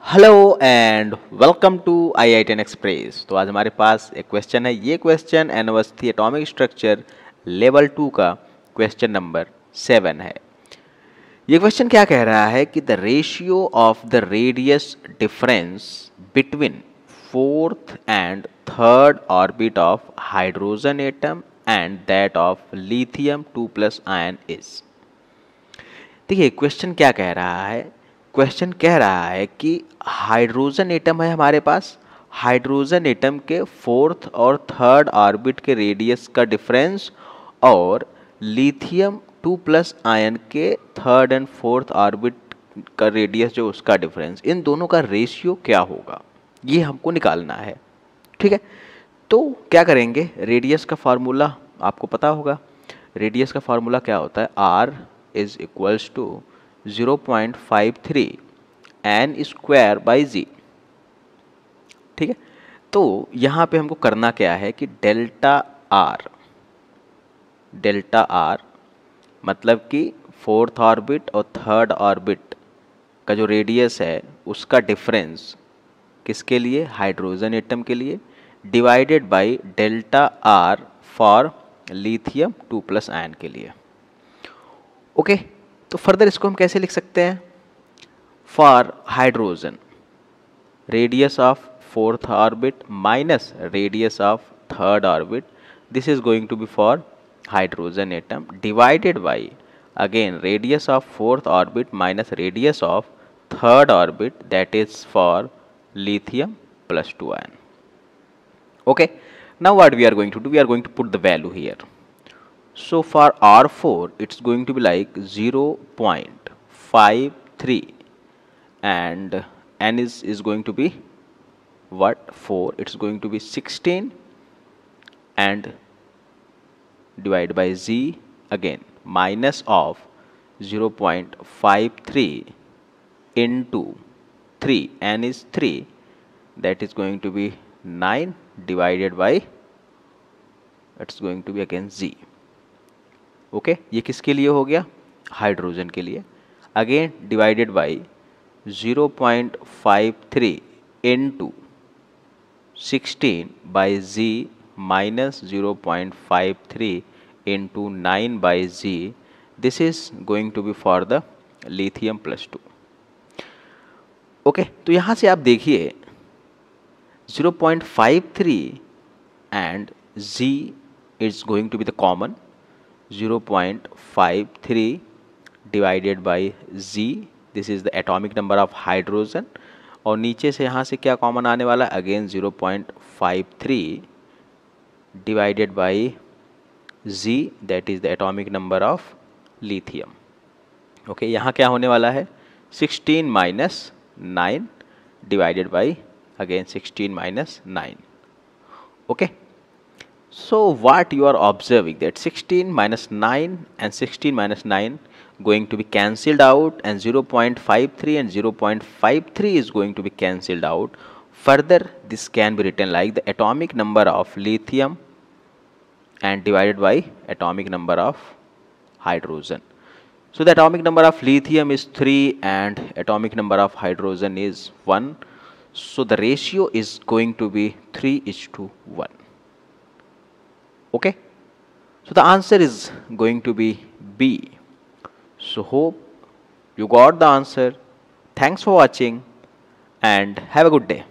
Hello and welcome to आई10 express. तो आज हमारे पास एक क्वेश्चन है। ये क्वेश्चन एनोवस्थी एटॉमिक स्ट्रक्चर लेवल 2 का क्वेश्चन नंबर 7 है। ये क्वेश्चन क्या कह रहा है कि the ratio of the radius difference between fourth and third orbit of hydrogen atom and that of lithium 2+ ion is. देखिए क्वेश्चन क्या कह रहा है। क्वेश्चन कह रहा है कि हाइड्रोजन एटम है हमारे पास। हाइड्रोजन एटम के फोर्थ और थर्ड ऑर्बिट के रेडियस का डिफरेंस और लिथियम 2+ आयन के थर्ड एंड फोर्थ ऑर्बिट का रेडियस जो उसका डिफरेंस, इन दोनों का रेशियो क्या होगा ये हमको निकालना है। ठीक है, तो क्या करेंगे, रेडियस का फार्मूला आपको पता होगा। रेडियस का फार्मूला क्या होता है, r is equals to 0.53 n square by Z. ठीक है, तो यहाँ पे हमको करना क्या है कि डेल्टा आर मतलब कि फोर्थ ऑर्बिट और थर्ड ऑर्बिट का जो रेडियस है उसका डिफरेंस किसके लिए, हाइड्रोजन एटम के लिए, divided by delta R for lithium 2+ ion के लिए। ओके, तो फर्दर इसको हम कैसे लिख सकते हैं, for hydrogen radius of fourth orbit minus radius of third orbit, this is going to be for hydrogen atom divided by again radius of fourth orbit minus radius of third orbit, that is for lithium +2 ion. Okay, now what we are going to do, we are going to put the value here. So for R4 it's going to be like 0.53 and N is going to be what, 4, it's going to be 16 and divided by Z again minus of 0.53 into 3, n is 3, that is going to be 9 divided by, it's going to be again z. Okay, ये किसके लिए हो गया, hydrogen के लिए। Again divided by 0.53 into 16 by z minus 0.53 into 9 by z, this is going to be for the lithium +2. Okay, तो यहाँ से आप देखिए 0.53 and z is going to be the common, 0.53 divided by z, this is the atomic number of hydrogen, और नीचे से यहाँ से क्या कॉमन आने वाला है, again 0.53 divided by z, that is the atomic number of lithium. Okay, यहाँ क्या होने वाला है, 16 minus 9 divided by again 16 minus 9. Okay, so what you are observing, that 16 minus 9 and 16 minus 9 going to be cancelled out, and 0.53 and 0.53 is going to be cancelled out. Further this can be written like the atomic number of lithium and divided by atomic number of hydrogen. So the atomic number of lithium is 3 and atomic number of hydrogen is 1. So the ratio is going to be 3:1. Okay. So the answer is going to be B. So hope you got the answer. Thanks for watching and have a good day.